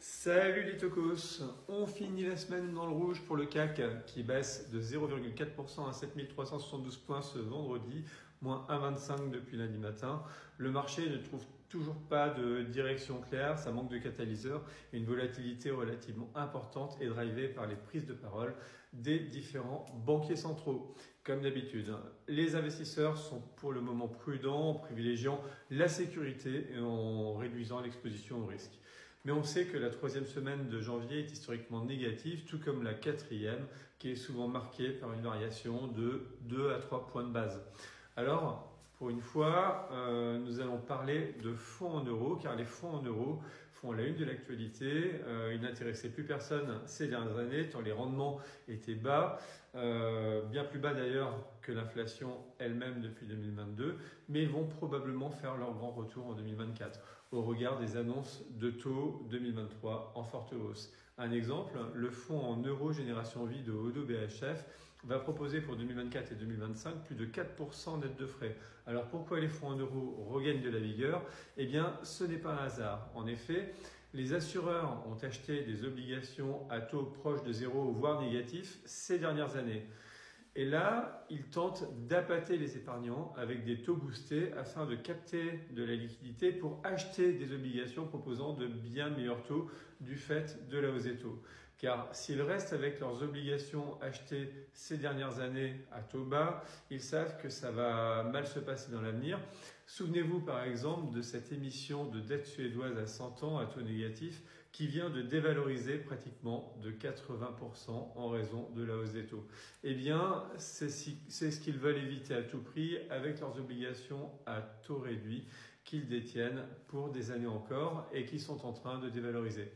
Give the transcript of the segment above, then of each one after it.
Salut les tocos, on finit la semaine dans le rouge pour le CAC qui baisse de 0,4% à 7372 points ce vendredi, moins 1,25 depuis lundi matin. Le marché ne trouve toujours pas de direction claire, ça manque de catalyseur et une volatilité relativement importante est drivée par les prises de parole des différents banquiers centraux. Comme d'habitude, les investisseurs sont pour le moment prudents en privilégiant la sécurité et en réduisant l'exposition au risque. Mais on sait que la troisième semaine de janvier est historiquement négative, tout comme la quatrième, qui est souvent marquée par une variation de 2 à 3 points de base. Alors, pour une fois, nous allons parler de fonds en euros, car les fonds en euros font la une de l'actualité. Ils n'intéressaient plus personne ces dernières années, tant les rendements étaient bas, bien plus bas d'ailleurs que l'inflation elle-même depuis 2022, mais ils vont probablement faire leur grand retour en 2024, au regard des annonces de taux 2023 en forte hausse. Un exemple, le fonds en euros Génération Vie de Oddo BHF va proposer pour 2024 et 2025 plus de 4% net de frais. Alors pourquoi les fonds en euros regagnent de la vigueur? Eh bien, ce n'est pas un hasard. En effet, les assureurs ont acheté des obligations à taux proche de zéro, voire négatif, ces dernières années. Et là, ils tentent d'appâter les épargnants avec des taux boostés afin de capter de la liquidité pour acheter des obligations proposant de bien meilleurs taux du fait de la hausse des taux. Car s'ils restent avec leurs obligations achetées ces dernières années à taux bas, ils savent que ça va mal se passer dans l'avenir. Souvenez-vous par exemple de cette émission de dette suédoise à 100 ans à taux négatif qui vient de dévaloriser pratiquement de 80% en raison de la hausse des taux. Eh bien, c'est ce qu'ils veulent éviter à tout prix avec leurs obligations à taux réduit qu'ils détiennent pour des années encore et qui sont en train de dévaloriser.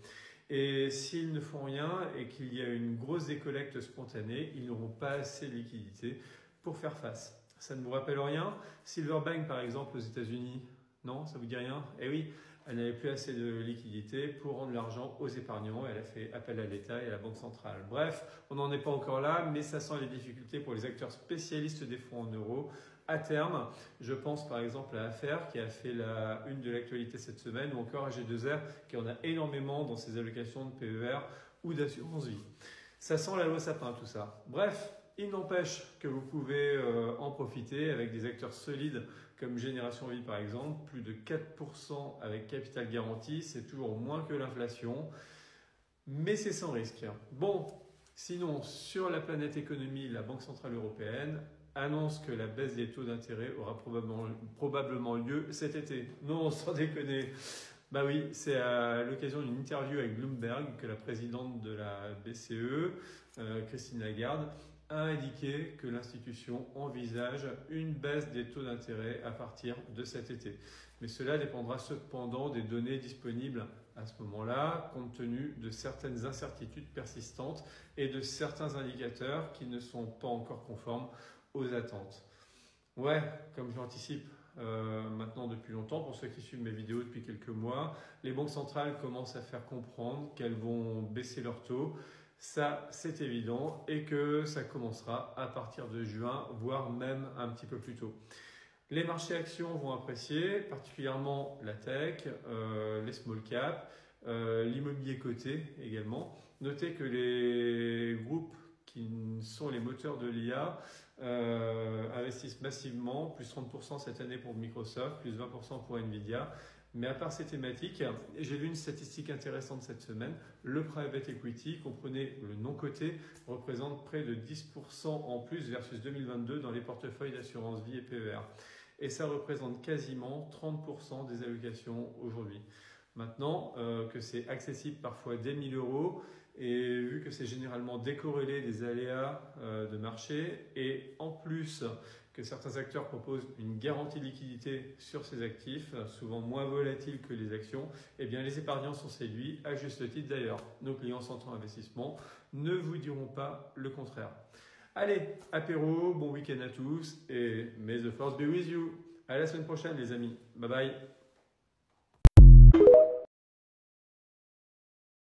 Et s'ils ne font rien et qu'il y a une grosse décollecte spontanée, ils n'auront pas assez de liquidité pour faire face. Ça ne vous rappelle rien? Silverbank, par exemple, aux États-Unis, non, ça vous dit rien? Eh oui, elle n'avait plus assez de liquidité pour rendre l'argent aux épargnants. Elle a fait appel à l'État et à la Banque centrale. Bref, on n'en est pas encore là, mais ça sent les difficultés pour les acteurs spécialistes des fonds en euros. À terme, je pense par exemple à Affaire qui a fait la une de l'actualité cette semaine, ou encore à G2R qui en a énormément dans ses allocations de PER ou d'assurance vie. Ça sent la loi sapin tout ça. Bref, il n'empêche que vous pouvez en profiter avec des acteurs solides comme Génération Vie par exemple, plus de 4% avec capital garanti, c'est toujours moins que l'inflation, mais c'est sans risque. Bon, sinon sur la planète économie, la Banque Centrale Européenne annonce que la baisse des taux d'intérêt aura probablement lieu cet été. Non, sans déconner. Bah oui, c'est à l'occasion d'une interview avec Bloomberg que la présidente de la BCE, Christine Lagarde, a indiqué que l'institution envisage une baisse des taux d'intérêt à partir de cet été. Mais cela dépendra cependant des données disponibles à ce moment-là, compte tenu de certaines incertitudes persistantes et de certains indicateurs qui ne sont pas encore conformes aux attentes. Ouais, comme je l'anticipe maintenant depuis longtemps, pour ceux qui suivent mes vidéos depuis quelques mois, les banques centrales commencent à faire comprendre qu'elles vont baisser leurs taux. Ça, c'est évident et que ça commencera à partir de juin, voire même un petit peu plus tôt. Les marchés actions vont apprécier, particulièrement la tech, les small caps, l'immobilier coté également. Notez que les groupes qui sont les moteurs de l'IA, investissent massivement, plus 30% cette année pour Microsoft, plus 20% pour Nvidia. Mais à part ces thématiques, j'ai vu une statistique intéressante cette semaine. Le private equity, comprenez le non coté, représente près de 10% en plus versus 2022 dans les portefeuilles d'assurance vie et PER. Et ça représente quasiment 30% des allocations aujourd'hui. Maintenant que c'est accessible parfois dès 1000 euros et vu que c'est généralement décorrélé des aléas de marché et en plus que certains acteurs proposent une garantie de liquidité sur ces actifs, souvent moins volatiles que les actions, eh bien les épargnants sont séduits, à juste titre d'ailleurs. Nos clients Centre Investissement ne vous diront pas le contraire. Allez, apéro, bon week-end à tous et may the force be with you. À la semaine prochaine les amis. Bye bye.